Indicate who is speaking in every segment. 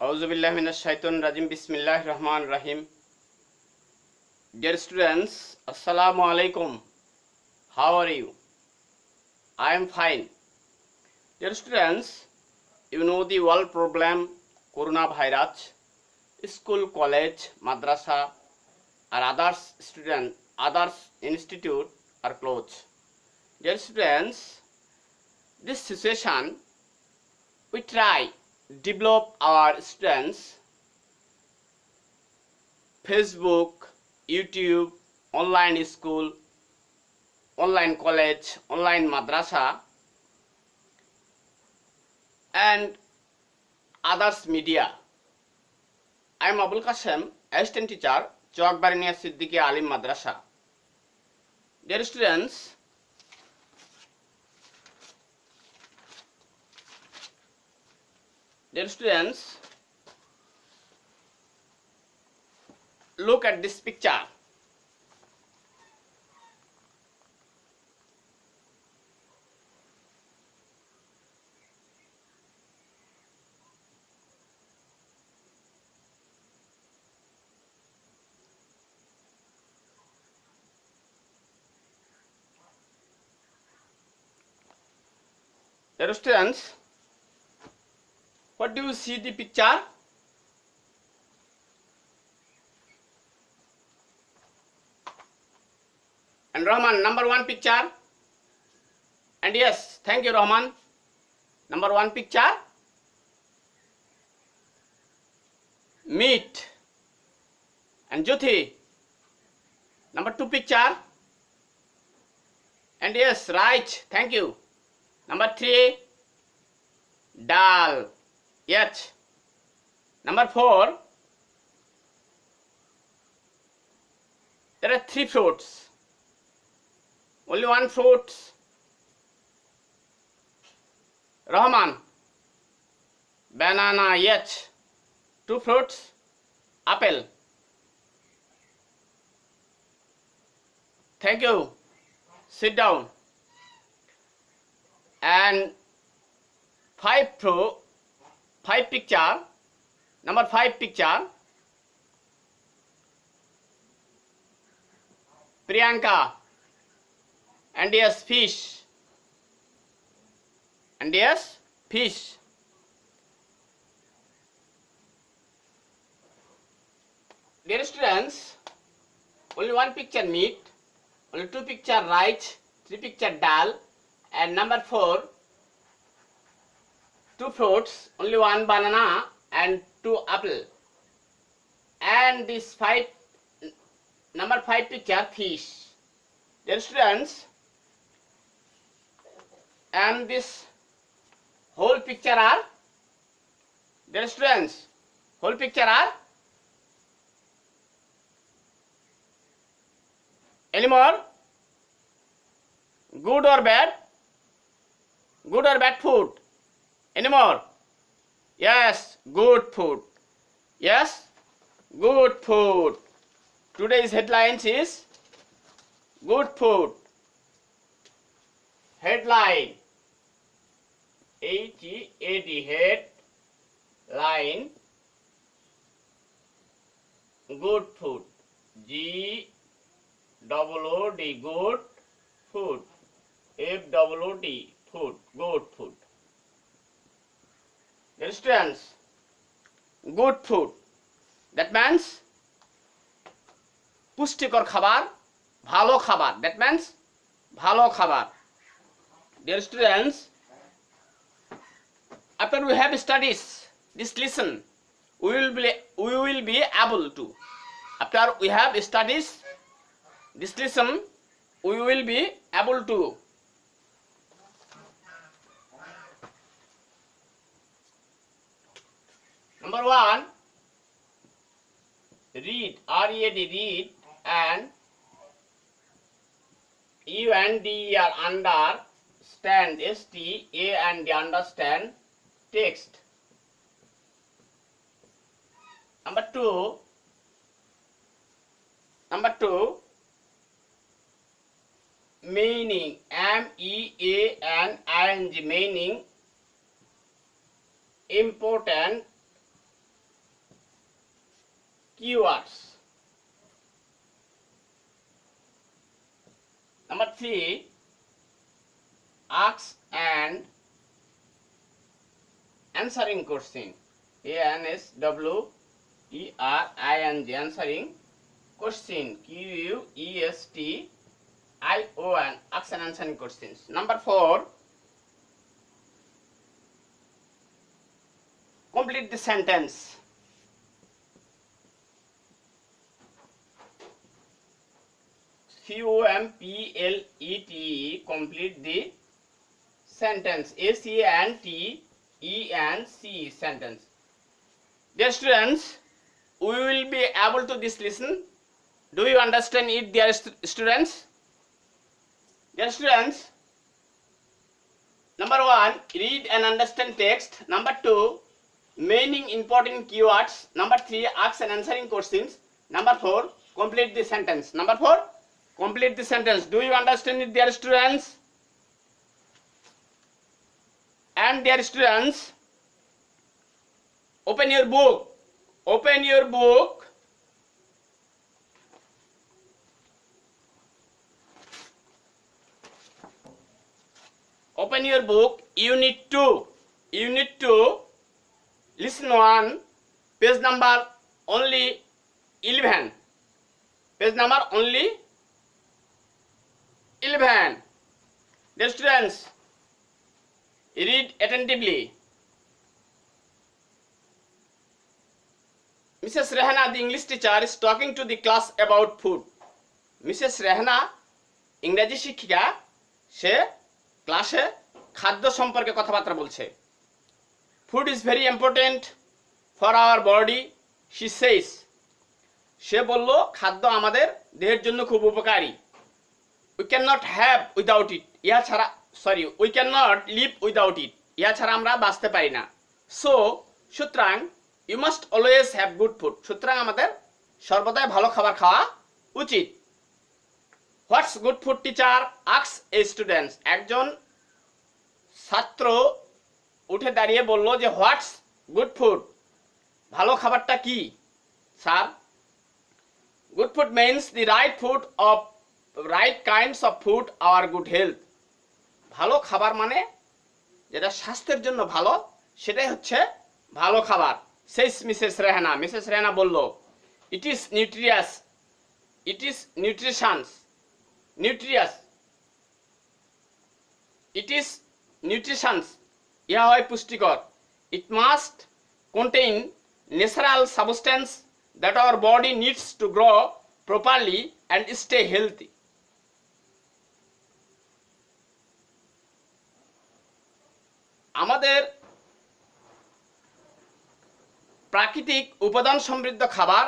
Speaker 1: Auzubillahi minash-shaitonir-rajim. Bismillahir-rahmanir-rahim. Dear students, Assalamu alaikum. How are you? I am fine. Dear students, you know the world problem coronavirus. School, college, madrasa, or others institute are closed. Dear students, this situation we try develop our students Facebook, YouTube, online school, online college, online madrasa, and others media. I am Abul Kasem, assistant teacher, Chowkbariniya Siddiqui Alim Madrasa. Dear students, look at this picture. Dear students, what do you see the picture? And Rahman, number one picture. And yes, thank you Rahman. Number one picture. Meat. And Jyoti. Number two picture. And yes, right. Thank you. Number three. Dal. Yes. Number four. There are three fruits. Only one fruit. Rahman. Banana. Yes. Two fruits. Apple. Thank you. Sit down. And five picture. Number five picture. Priyanka. And yes, fish. And yes, fish. Dear students, only one picture meat, only two picture rice, three picture dal, and number four, two fruits, only one banana and two apple. And this number five picture fish. Dear students, and this whole picture are, dear students, whole picture are, any more? Good or bad? Good or bad food? Any more? Yes, good food. Yes, good food. Today's headlines is good food. Headline. H-E-A-D, headline. Good food. G-O-O-D, good food. F-O-O-D, food, good food. Dear students, good food. That means পুষ্টিকর খাবার, ভালো খাবার. That means ভালো খাবার. Dear students, after we have studies this lesson, we will be able to. After we have studies this lesson, we will be able to. Number one, read, R-E-A-D, read, and U-N-D-E-R, understand, S-T-A-N-D, understand, text. Number two, meaning, M-E-A-N-I-N-G, meaning, important keywords. Number 3, ask and answering question. ANSWERING, answering question. QUESTION, ask and answering questions. Number 4, complete the sentence. COMPLET, complete the sentence. SENTENCE, sentence. Dear students, we will be able to this lesson. Do you understand it, dear students? Dear students, number 1, read and understand text. Number 2, meaning important keywords. Number 3, ask and answering questions. Number 4, complete the sentence. Number 4, complete the sentence. Do you understand it, dear students? And dear students, open your book. Open your book. Open your book. Unit 2. Unit 2. Listen 1. Page number only 11. Page number only 11. Dear students, read attentively. Mrs. Rehana, the English teacher, is talking to the class about food. Mrs. Rehana, ইংরেজি শিক্ষিকা, সে ক্লাসে খাদ্য সম্পর্কে কথাবার্তা বলছে। Food is very important for our body, she says. সে বলল খাদ্য আমাদের দেহের জন্য খুব উপকারী। We cannot have without it. We cannot live without it. ইহা ছাড়া আমরা বাঁচতে পারি না। So, সুতরাং you must always have good food. সুতরাং আমাদের সর্বদাই ভালো খাবার খাওয়া উচিত। What's good food, teacher? Asks a student. একজন ছাত্র উঠে দাঁড়িয়ে বলল যে হোয়াটস গুড ফুড, ভালো খাবারটা কি sir? Good food means the right food of right kinds of food hour good health. ভালো খাবার মানে যেটা স্বাস্থ্যের জন্য ভালো, সেটাই হচ্ছে ভালো খাবার। Says Mrs Rehana. Mrs Rehana বলল it is nutritious, it is nutritions, nutritious, it is nutritions, ইহা হয় পুষ্টিকর। It must contain natural substance that our body needs to grow properly and stay healthy. আমাদের প্রাকৃতিক উপাদান সমৃদ্ধ খাবার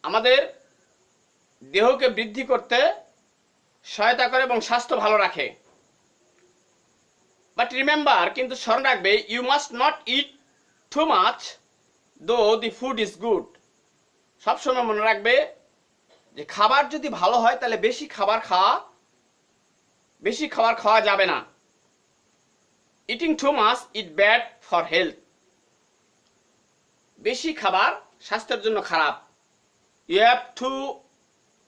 Speaker 1: আমাদের দেহকে বৃদ্ধি করতে সহায়তা করে এবং স্বাস্থ্য ভালো রাখে। বাট রিমেম্বার, কিন্তু স্মরণ রাখবে, you must not eat too much though the food is good. সবসময় মনে রাখবে যে খাবার যদি ভালো হয় তাহলে বেশি খাবার খাওয়া যাবে না। Eating too much it bad for health. বেশি খাবার স্বাস্থ্যের জন্য খারাপ। You have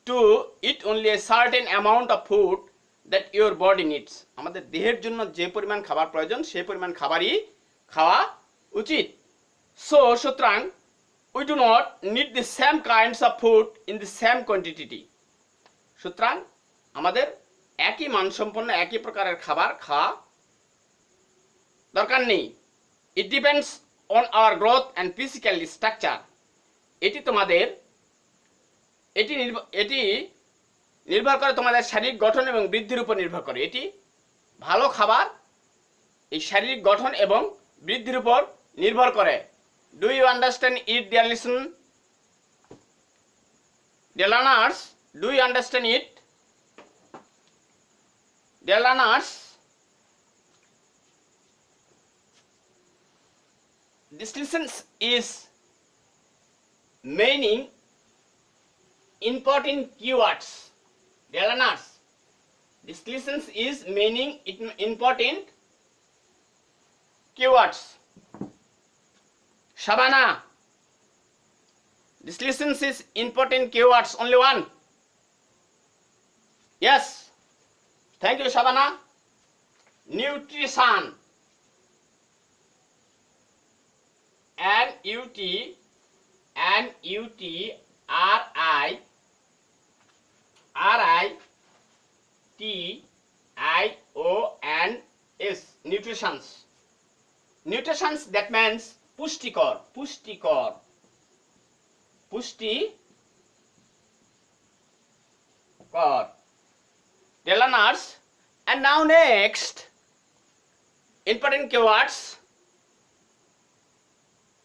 Speaker 1: to eat only a certain amount of food that your body needs. আমাদের দেহের জন্য যে পরিমাণ খাবার প্রয়োজন সেই পরিমাণ খাবারই খাওয়া উচিত। সো সুতরাং we do not need the same kinds of food in the same quantity. সুতরাং আমাদের একই মানসম্পন্ন একই প্রকারের খাবার খাওয়া দরকার নেই। It depends on our growth and physical structure. এটি নির্ভর করে তোমাদের শারীরিক গঠন এবং বৃদ্ধির উপর নির্ভর করে। এটি ভালো খাবার এই শারীরিক গঠন এবং বৃদ্ধির উপর নির্ভর করে। Do you understand it, dear listen? Dear learners, do you understand it? Dear learners, this lesson is meaning important keywords. Dear learners, this lesson is meaning important keywords. Shabana, This listen is important keywords, only one. Yes. Thank you, Shabana. Nutrition. N-U-T-R-I-T-I-O-N-S. Nutritions. Nutritions, that means pushtikar. Pushtikar. Pushtikar. Dear learners, and now next, important keywords.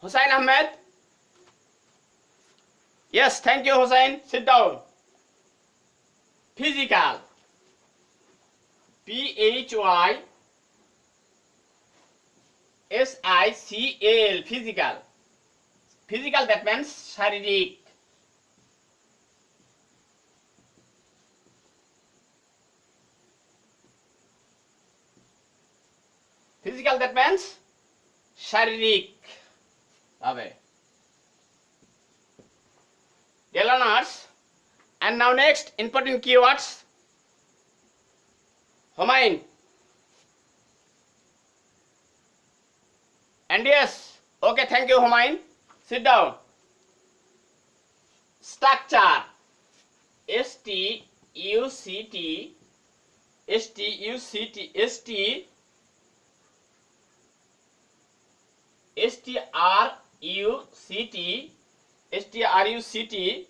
Speaker 1: Hussain Ahmed. Yes, thank you, Hussain. Sit down. Physical. P-H-Y-S-I-C-A-L. Physical. Physical, that means শারীরিক. Physical, that means শারীরিক ভাবে. Dear learners, and now next important keywords. Humayun. And yes, okay, thank you, Humayun. Sit down. Structure. S-T-U-C-T. S-T-U-C-T. S-T-R-U-C-T. S-T-R-U-C-T-U-R-E.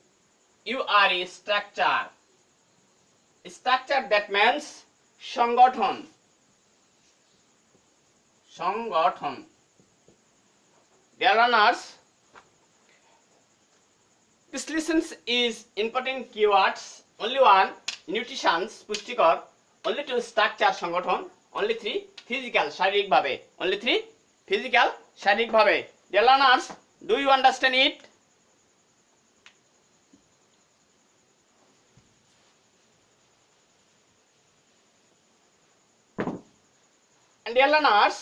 Speaker 1: Structure. Structure, that means সংগঠন. সংগঠন. Dear learners, this lesson is important keywords. Only one, nutrition, পুষ্টিকর. Only two, structure, সংগঠন. Only three, physical, শারীরিক ভাবে. Only three, physical, শারীরিক ভাবে. Dear learners, do you understand it? And dear learners,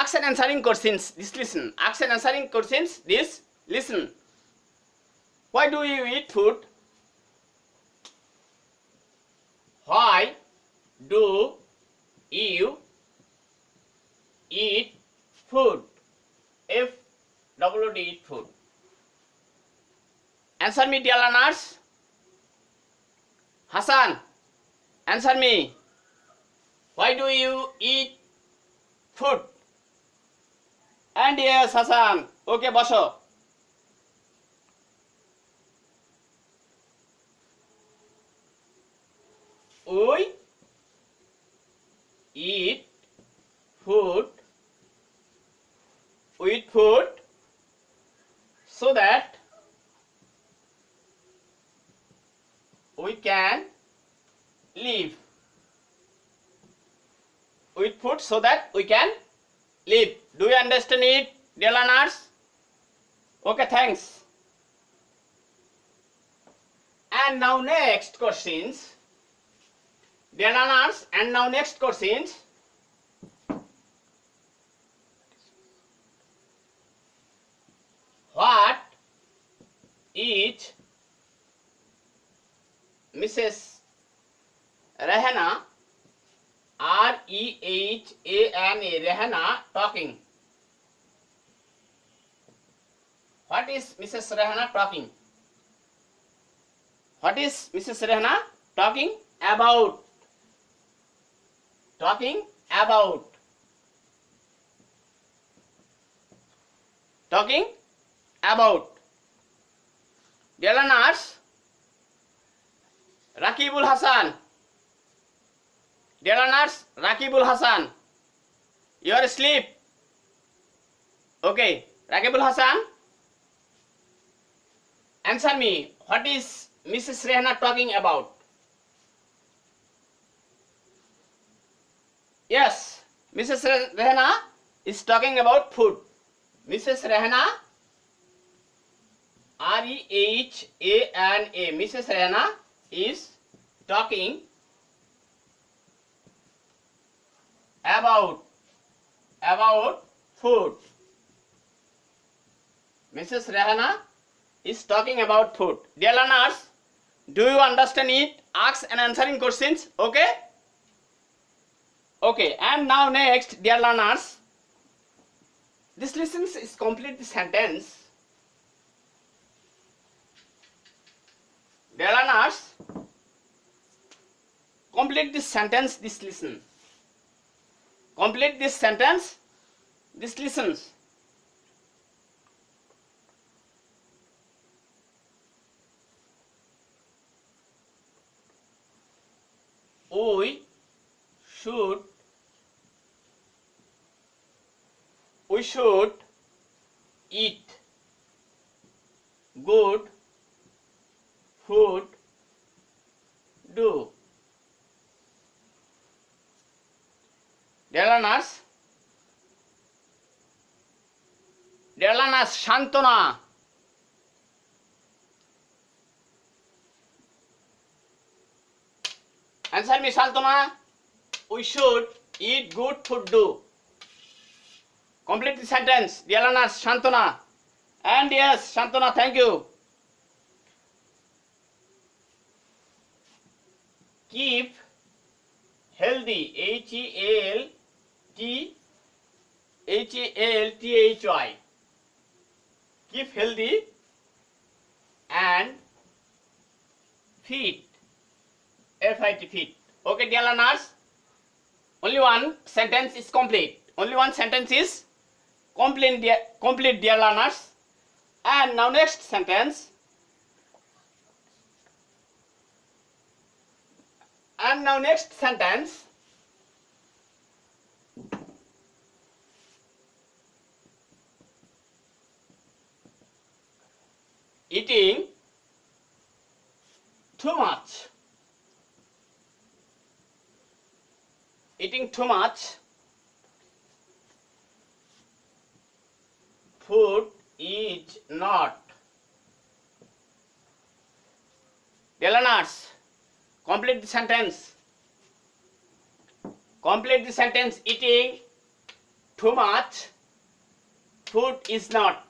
Speaker 1: ask and answering questions. This listen. Ask and answering questions. This listen. Why do you eat food? Why do you eat food? F-W-D, eat food. Answer me, dear learners. Hassan, answer me. Why do you eat food? And yes, Hassan. Okay, বসো. We eat food. We eat food so that we can live. We eat food so that we can live. Do you understand it, dear learners? Okay, thanks. And now next questions. Dear learners, and now next questions. What is Mrs. Rehana, R-E-H-A-N-A, Rehana, talking? What is Mrs. Rehana talking? What is Mrs. Rehana talking about? Talking about. Talking about. Dear learners, Rakibul Hassan. Dear learners, Rakibul Hassan, you are asleep. Okay, Rakibul Hassan, answer me. What is Mrs. Rehana talking about? Yes, Mrs. Rehana is talking about food. Mrs. Rehana, R-E-H-A-N-A, Mrs. Rehana is talking about food. Mrs. Rehana is talking about food. Dear learners, do you understand it? Ask and answering questions. Okay? Okay, and now next, dear learners, this lesson is complete the sentence. Dear learners, complete this sentence, this lesson. Complete this sentence, this lessons. We should eat good food. Do. Dear learners, Shantana. Answer me, Shantana. We should eat good food. Do. Complete the sentence. Dear learners, Shantana. And yes, Shantana, thank you. Keep healthy. Healthy. Keep healthy and fit. Fit. Fit. Okay, dear learners. Only one sentence is complete. Only one sentence is complete, dear learners. And now next sentence. Eating too much. Eating too much food is not. Dear learners, complete the sentence. Complete the sentence. Eating too much food is not.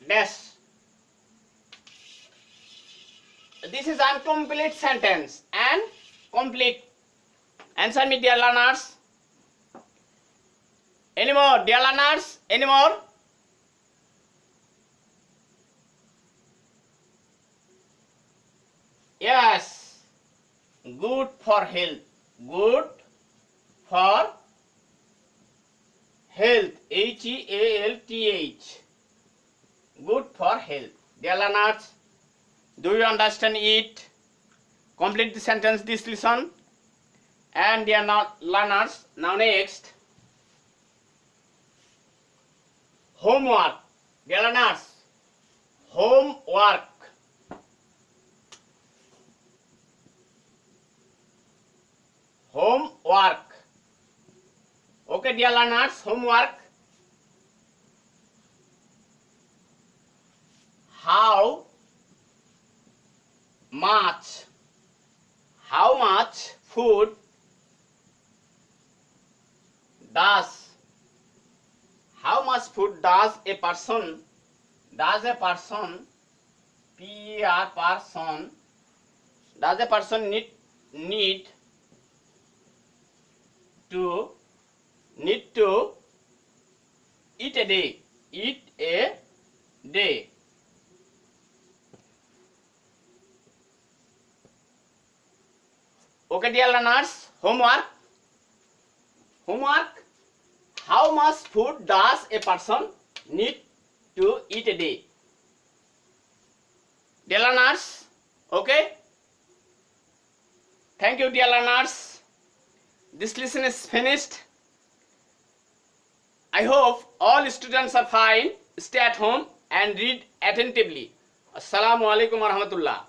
Speaker 1: Dash. This is incomplete sentence and complete. Answer me, dear learners. Any more, dear learners? Any more? Yes. Good for health. Good for health. Health. Good for health. Dear learners, do you understand it? Complete the sentence, this lesson. And dear learners, now next, homework. Dear learners, homework. Homework. Okay, dear learners, homework. How much food does a person need to eat a day? Okay, dear learners, homework. How much food does a person need to eat a day? Dear learners, okay? Thank you, dear learners. This lesson is finished. I hope all students are fine. Stay at home and read attentively. Assalamu alaikum warahmatullah.